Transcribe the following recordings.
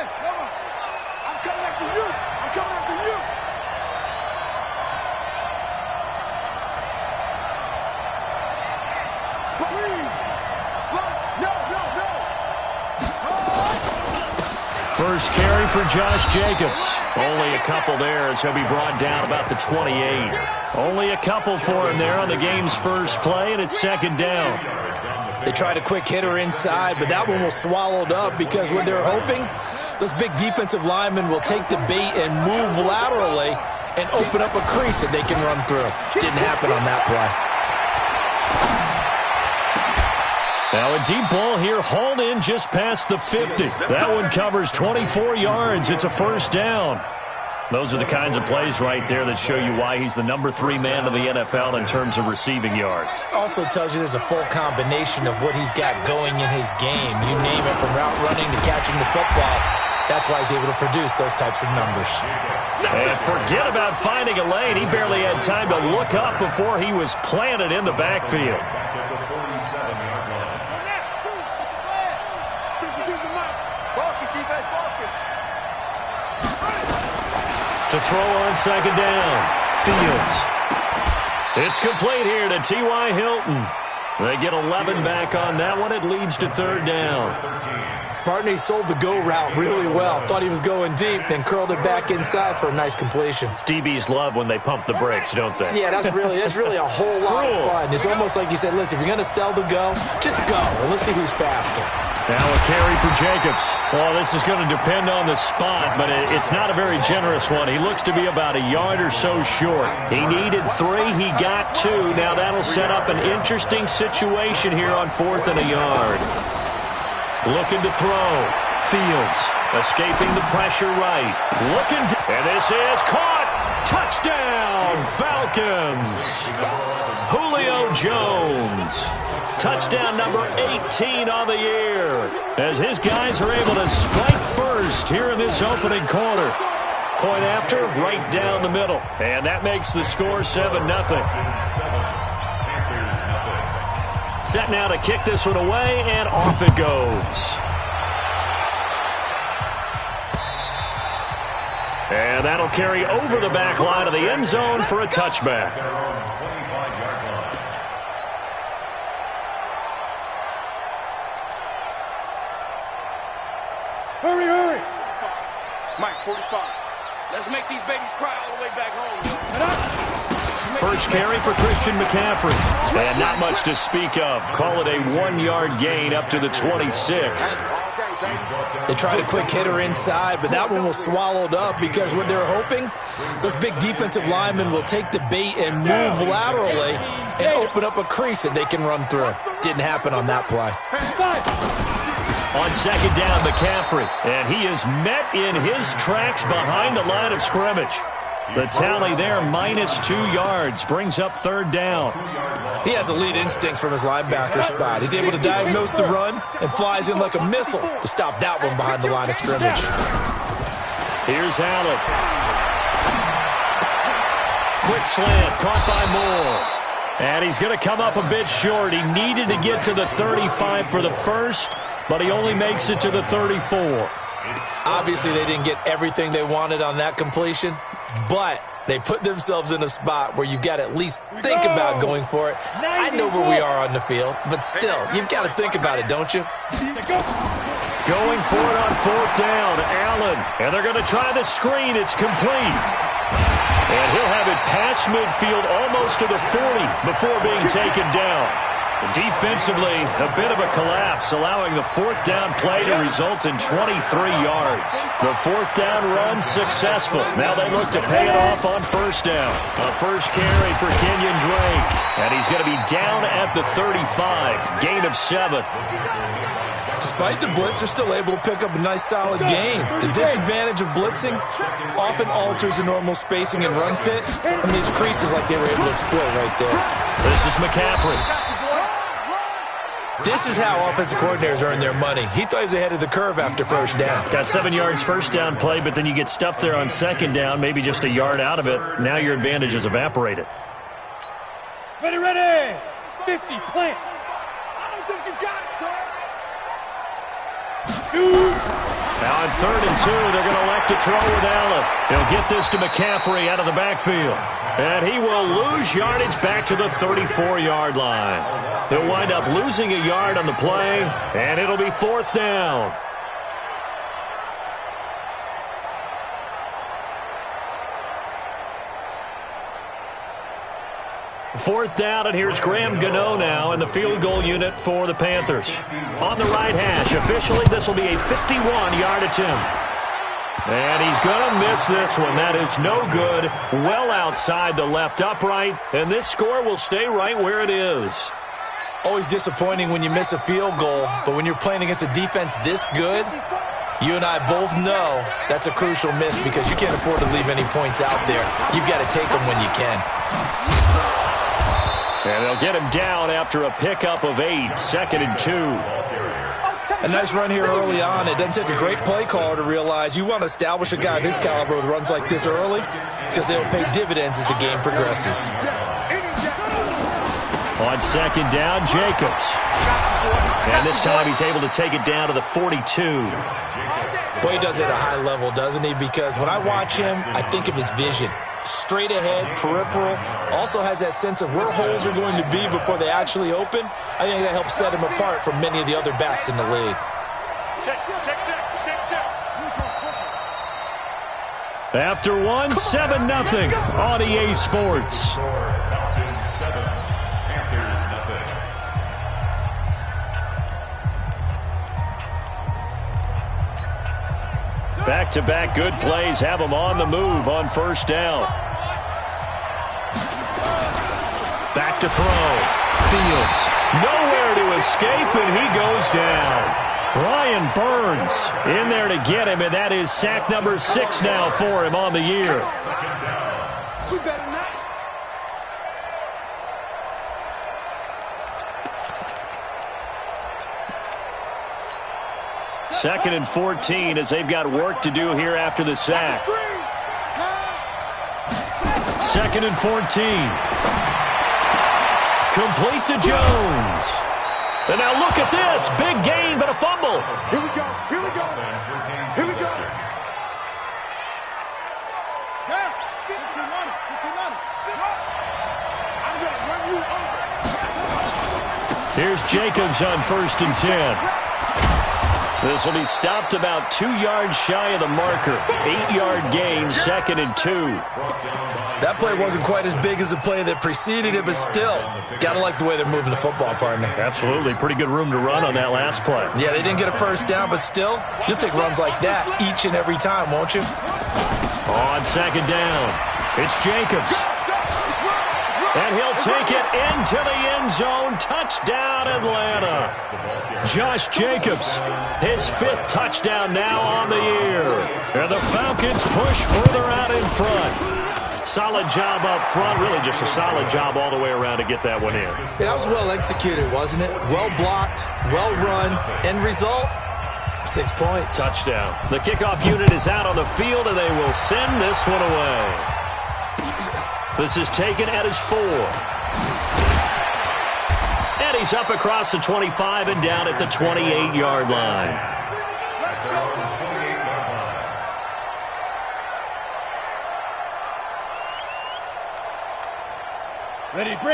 Hey, come on. I'm coming after you. I'm coming after you. First carry for Josh Jacobs. Only a couple there as he'll be brought down about the 28. Only a couple for him there on the game's first play, and it's second down. They tried a quick hitter inside, but that one was swallowed up because what they're hoping, those big defensive linemen will take the bait and move laterally and open up a crease that they can run through. Didn't happen on that play. Now a deep ball here, hauled in just past the 50. That one covers 24 yards. It's a first down. Those are the kinds of plays right there that show you why he's the number 3 man in the NFL in terms of receiving yards. Also tells you there's a full combination of what he's got going in his game. You name it, from route running to catching the football. That's why he's able to produce those types of numbers. And forget about finding a lane. He barely had time to look up before he was planted in the backfield. To throw on second down, Fields. It's complete here to T.Y. Hilton. They get 11 back on that one. It leads to third down. Partner, he sold the go route really well. Thought he was going deep, then curled it back inside for a nice completion. DBs love when they pump the brakes, don't they? Yeah, that's really a whole lot of fun. It's almost like you said, listen, if you're going to sell the go, just go, and let's see who's faster. Now a carry for Jacobs. Well, this is going to depend on the spot, but it's not a very generous one. He looks to be about a yard or so short. He needed 3. He got 2. Now that'll set up an interesting situation here on 4th and a yard. Looking to throw. Fields escaping the pressure right. Looking to... And this is caught. Touchdown, Falcons. Julio Jones. Touchdown number 18 on the year. As his guys are able to strike first here in this opening quarter. Point after, right down the middle. And that makes the score 7-0. Set now to kick this one away, and off it goes. And that'll carry over the back line of the end zone for a touchback. Hurry, hurry. Mike, 45. Let's make these babies cry all the way back home. First carry for Christian McCaffrey. And not much to speak of. Call it a 1-yard gain up to the 26. They tried a quick hitter inside, but that one was swallowed up because what they're hoping, those big defensive linemen will take the bait and move laterally and open up a crease that they can run through. Didn't happen on that play. On second down, McCaffrey. And he is met in his tracks behind the line of scrimmage. The tally there, -2 yards, brings up third down. He has elite instincts from his linebacker spot. He's able to diagnose the run and flies in like a missile to stop that one behind the line of scrimmage. Here's Allen. Quick slant, caught by Moore. And he's going to come up a bit short. He needed to get to the 35 for the first, but he only makes it to the 34. Obviously, they didn't get everything they wanted on that completion, but they put themselves in a spot where you've got to at least think about going for it. I know where we are on the field, but still, you've got to think about it, don't you? Going for it on fourth down, Allen. And they're going to try the screen. It's complete. And he'll have it past midfield almost to the 40 before being taken down. Defensively, a bit of a collapse, allowing the fourth down play to result in 23 yards. The fourth down run successful. Now they look to pay it off on first down. A first carry for Kenyon Drake. And he's going to be down at the 35. Gain of 7. Despite the blitz, they're still able to pick up a nice solid gain. The disadvantage of blitzing often alters the normal spacing and run fits, and these creases like they were able to exploit right there. This is McCaffrey. This is how offensive coordinators earn their money. He thought he was ahead of the curve after first down. Got 7 yards first down play, but then you get stuffed there on second down, maybe just a yard out of it. Now your advantage is evaporated. Ready, ready. 50, plant. I don't think you got it, sir. Shoot. Now on 3rd and 2, they're going to elect to throw with Allen. He'll get this to McCaffrey out of the backfield. And he will lose yardage back to the 34-yard line. He'll wind up losing a yard on the play, and it'll be 4th down. Fourth down, and here's Graham Gano now in the field goal unit for the Panthers. On the right hash, officially this will be a 51-yard attempt. And he's going to miss this one. That is no good. Well outside the left upright, and this score will stay right where it is. Always disappointing when you miss a field goal, but when you're playing against a defense this good, you and I both know that's a crucial miss because you can't afford to leave any points out there. You've got to take them when you can. And they'll get him down after a pickup of 8, 2nd and 2. A nice run here early on. It doesn't take a great play caller to realize you want to establish a guy of his caliber with runs like this early because they'll pay dividends as the game progresses. On 2nd down, Jacobs. And this time he's able to take it down to the 42. Boy, he does it at a high level, doesn't he? Because when I watch him, I think of his vision. Straight ahead, peripheral, also has that sense of where holes are going to be before they actually open. I think that helps set him apart from many of the other backs in the league. After one, 7-0 on EA Sports. Back-to-back good plays have him on the move on 1st down. Back to throw. Fields. Nowhere to escape, and he goes down. Brian Burns in there to get him, and that is sack number 6 now for him on the year. 2nd and 14 as they've got work to do here after the sack. 2nd and 14. Complete to Jones. And now look at this. Big gain, but a fumble. Here we go. Here we go. Here we go. Yeah. 15 on it. 15 on it. I'm going to run you over. Here's Jacobs on 1st and 10. This will be stopped about 2 yards shy of the marker. 8-yard gain, 2nd and 2. That play wasn't quite as big as the play that preceded it, but still, got to like the way they're moving the football, partner. Absolutely. Pretty good room to run on that last play. Yeah, they didn't get a 1st down, but still, you'll take runs like that each and every time, won't you? On 2nd down, it's Jacobs. And he'll take it into the end zone. Touchdown, Atlanta. Josh Jacobs, his 5th touchdown now on the year. And the Falcons push further out in front. Solid job up front. Really just a solid job all the way around to get that one in. That was well executed, wasn't it? Well blocked, well run. End result, 6 points. Touchdown. The kickoff unit is out on the field, and they will send this one away. This is taken at his 4. And he's up across the 25 and down at the 28-yard line.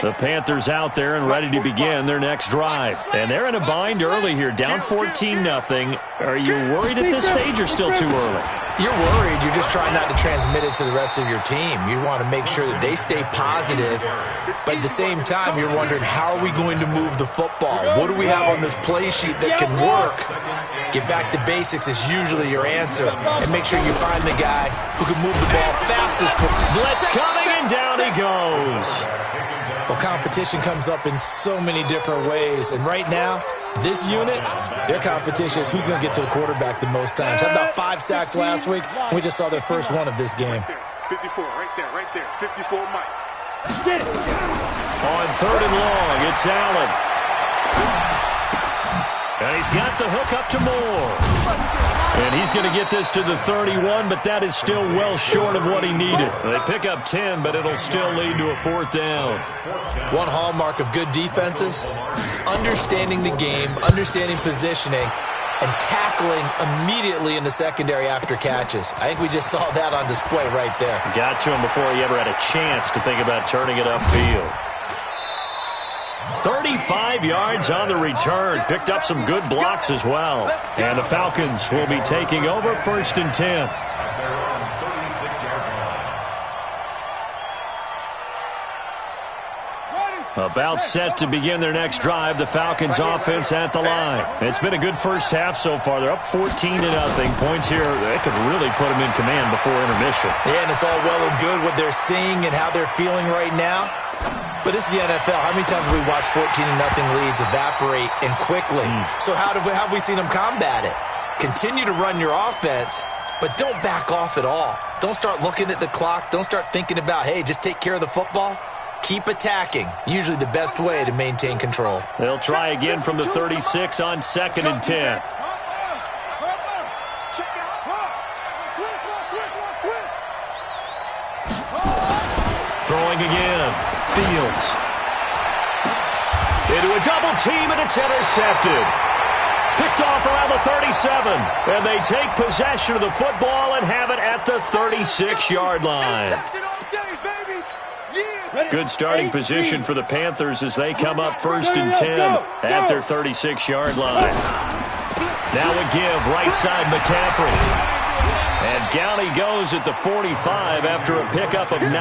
The Panthers out there and ready to begin their next drive. And they're in a bind early here, down 14-0. Are you worried at this stage or still too early? You're worried. You're just trying not to transmit it to the rest of your team. You want to make sure that they stay positive. But at the same time, you're wondering, how are we going to move the football? What do we have on this play sheet that can work? Get back to basics is usually your answer. And make sure you find the guy who can move the ball fastest. Blitz coming, and down he goes. Well, competition comes up in so many different ways. And right now, this unit, their competition is who's going to get to the quarterback the most times. Had about 5 sacks last week. We just saw their first one of this game. 54, right there. 54, Mike. Get it. On 3rd and long, it's Allen. And he's got the hook up to Moore. And he's going to get this to the 31, but that is still well short of what he needed. They pick up 10, but it'll still lead to a 4th down. One hallmark of good defenses is understanding the game, understanding positioning, and tackling immediately in the secondary after catches. I think we just saw that on display right there. Got to him before he ever had a chance to think about turning it upfield. 35 yards on the return. Picked up some good blocks as well. And the Falcons will be taking over 1st and 10. About set to begin their next drive, the Falcons offense at the line. It's been a good first half so far. They're up 14-0. Points here, they could really put them in command before intermission. Yeah, and it's all well and good what they're seeing and how they're feeling right now. But this is the NFL. How many times have we watched 14-0 leads evaporate and quickly? So how have we seen them combat it? Continue to run your offense, but don't back off at all. Don't start looking at the clock. Don't start thinking about, hey, just take care of the football. Keep attacking. Usually the best way to maintain control. They'll try again from the 36 on 2nd and 10. Throwing again. Fields. Into a double team, and it's intercepted. Picked off around the 37. And they take possession of the football and have it at the 36-yard line. Good starting position for the Panthers as they come up 1st and 10 at their 36-yard line. Now a give, right side McCaffrey. And down he goes at the 45 after a pickup of 9.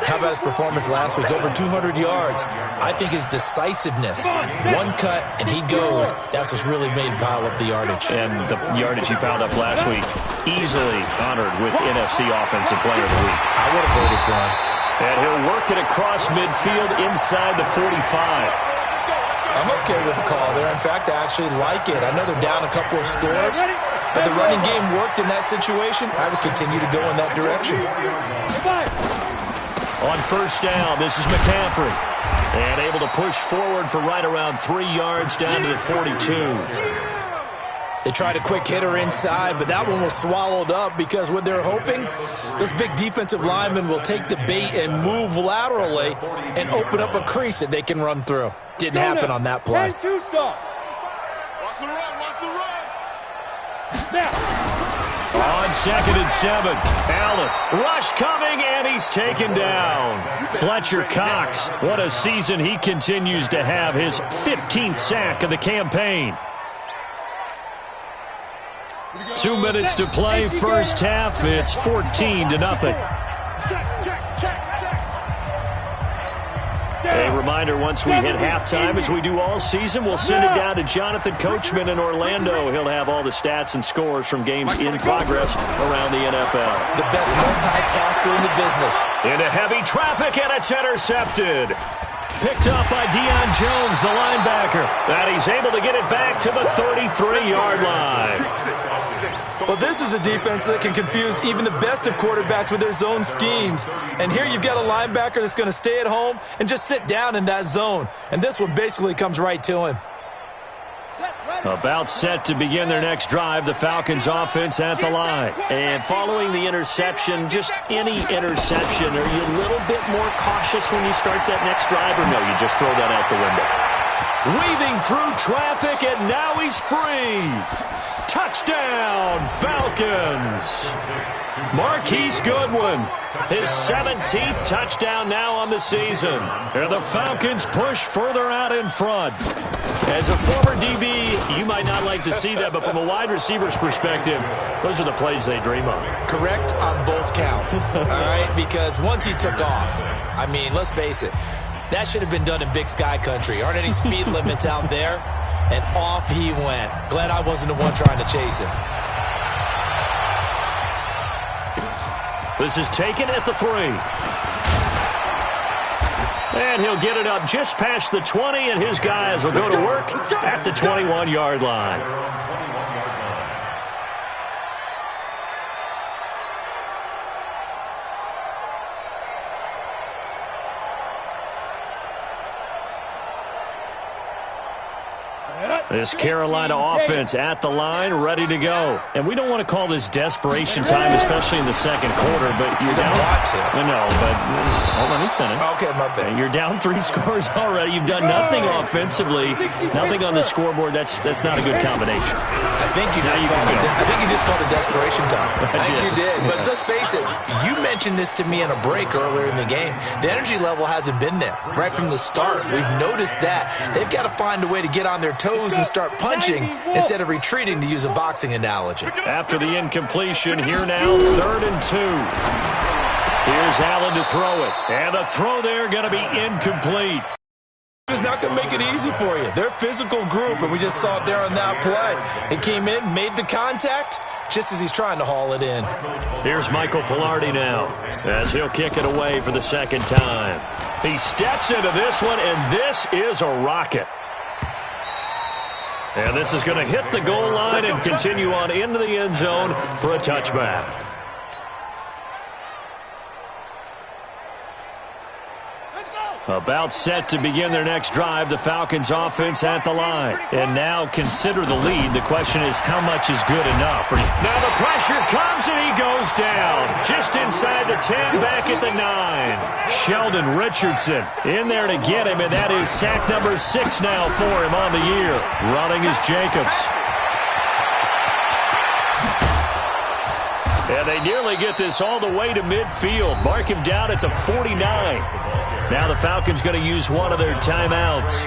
How about his performance last week? Over 200 yards. I think his decisiveness, one cut and he goes, that's what's really made him pile up the yardage. And the yardage he piled up last week, easily honored with NFC Offensive Player of the Week. I would have voted for him. And he'll work it across midfield inside the 45. I'm okay with the call there. In fact, I actually like it. I know they're down a couple of scores, but the running game worked in that situation. I would continue to go in that direction. On 1st down, this is McCaffrey. And able to push forward for right around 3 yards down to the 42. They tried a quick hitter inside, but that one was swallowed up because what they're hoping, those big defensive linemen will take the bait and move laterally and open up a crease that they can run through. Didn't happen on that play. Watch the run, watch the run. Now. On 2nd and 7, Allen. Rush coming, and he's taken down. Fletcher Cox, what a season he continues to have. His 15th sack of the campaign. 2 minutes to play, first half. It's 14-0. A reminder, once we hit halftime, as we do all season, we'll send it down to Jonathan Coachman in Orlando. He'll have all the stats and scores from games in progress around the NFL. The best multitasker in the business. Into heavy traffic, and it's intercepted. Picked up by Deion Jones, the linebacker. And he's able to get it back to the 33-yard line. Well, this is a defense that can confuse even the best of quarterbacks with their zone schemes. And here you've got a linebacker that's going to stay at home and just sit down in that zone. And this one basically comes right to him. About set to begin their next drive, the Falcons offense at the line. And following the interception, just any interception, are you a little bit more cautious when you start that next drive, or no, you just throw that out the window? Weaving through traffic, and now he's free. Touchdown, Falcons. Marquise Goodwin, his 17th touchdown now on the season. And the Falcons push further out in front. As a former DB, you might not like to see that, but from a wide receiver's perspective, those are the plays they dream of. Correct on both counts, all right? Because once he took off, I mean, let's face it, that should have been done in Big Sky Country. Aren't any speed limits out there? And off he went. Glad I wasn't the one trying to chase him. This is taken at the 3. And he'll get it up just past the 20, and his guys will go to work at the 21-yard line. This Carolina offense at the line, ready to go. And we don't want to call this desperation time, especially in the second quarter, but you're down. No, but let me finish. Okay, my bad. You're down 3 scores already. You've done nothing offensively, nothing on the scoreboard. That's not a good combination. I think you just called it desperation time. I think you did. But let's face it, you mentioned this to me in a break earlier in the game. The energy level hasn't been there right from the start. We've noticed that. They've got to find a way to get on their toes and start punching instead of retreating, to use a boxing analogy. After the incompletion, here now, 3rd and 2. Here's Allen to throw it. And the throw there going to be incomplete. It's not going to make it easy for you. They're a physical group, and we just saw it there on that play. He came in, made the contact, just as he's trying to haul it in. Here's Michael Pilardi now, as he'll kick it away for the second time. He steps into this one, and this is a rocket. And this is going to hit the goal line and continue on into the end zone for a touchback. About set to begin their next drive, the Falcons offense at the line. And now consider the lead. The question is, how much is good enough? Now the pressure comes and he goes down. Just inside the 10, back at the 9. Sheldon Richardson in there to get him, and that is sack number 6 now for him on the year. Running is Jacobs. And they nearly get this all the way to midfield. Mark him down at the 49. Now the Falcons going to use one of their timeouts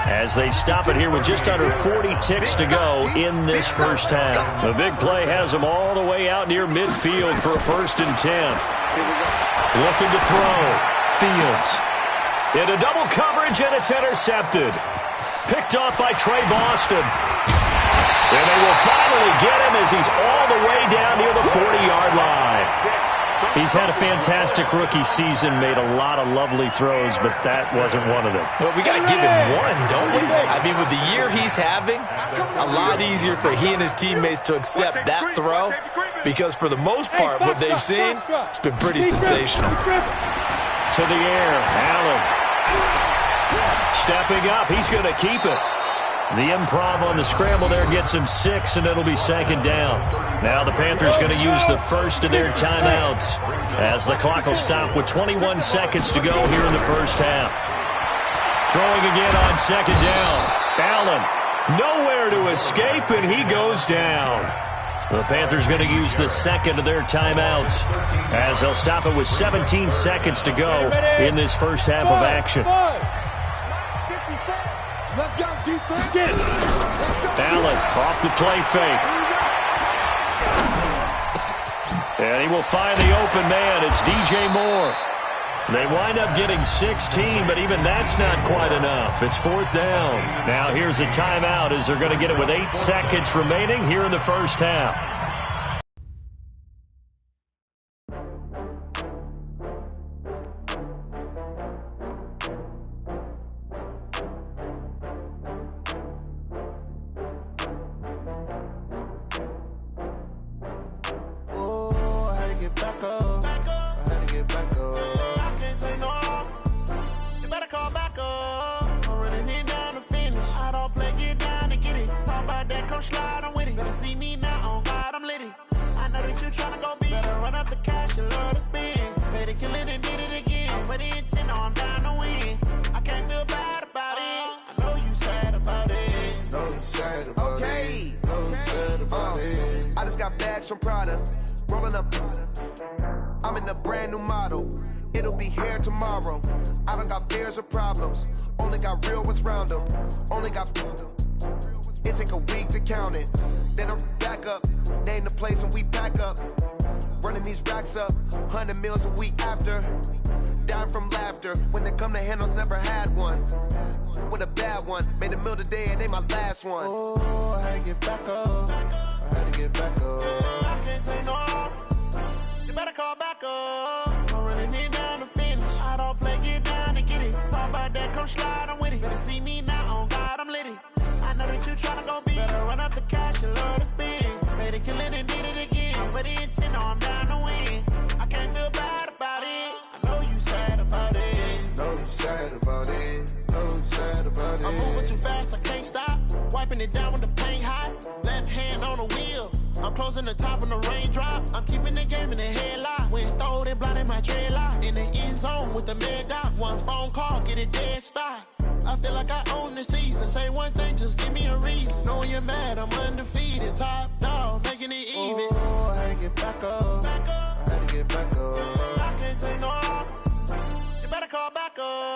as they stop it here with just under 40 ticks to go in this first half. The big play has them all the way out near midfield for a 1st and 10. Looking to throw. Fields. Into double coverage, and it's intercepted. Picked off by Trey Boston. And they will finally get him as he's all the way down near the 40-yard line. He's had a fantastic rookie season, made a lot of lovely throws, but that wasn't one of them. Well, we got to give him one, don't we? I mean, with the year he's having, a lot easier for he and his teammates to accept that throw, because for the most part, what they've seen, it's been pretty sensational. To the air, Allen. Stepping up, he's going to keep it. The improv on the scramble there gets him 6, and it'll be 2nd down. Now the Panthers going to use the first of their timeouts as the clock will stop with 21 seconds to go here in the first half. Throwing again on 2nd down. Allen nowhere to escape, and he goes down. The Panthers going to use the second of their timeouts as they'll stop it with 17 seconds to go in this first half of action. Let's go, defense. Allen off the play fake. And he will find the open man. It's DJ Moore. They wind up getting 16, but even that's not quite enough. It's 4th down. Now here's a timeout as they're going to get it with 8 seconds remaining here in the first half. I'm in a brand new model. It'll be here tomorrow. I don't got fears or problems. Only got real ones round them. Only got. It take a week to count it. Then I'm back up. Name the place and we pack up. Running these racks up. 100 meals a week after. Dying from laughter. When it come to handles, never had one. With a bad one. Made a meal today and they my last one. Oh, I had to get back up. I had to get back up. I can't take no loss. You better call back up. I'm running it down to finish. I don't play, get down and get it. Talk about that, come slide, I'm with it. Better see me now, on God, I'm litty. I know that you tryna go big. Better run up the cash, you love to spend. Made it, kill it, and did it again. But the intent, no, I'm down to win. I can't feel bad about it. I know you sad about it. Know you sad about it. Know you sad about it. I'm moving too fast, I can't stop. Wiping it down with the paint hot. Left hand on the wheel. I'm closing the top on the raindrop. I'm keeping the game in the headlock. When throwed and blinded my dreadlock. In the end zone with the mad dot. One phone call, get it dead stop. I feel like I own the season. Say one thing, just give me a reason. Knowing you're mad, I'm undefeated. Top dog, making it even. Oh, I had to get back up. I had to get back up. I can't take no off. You better call back up.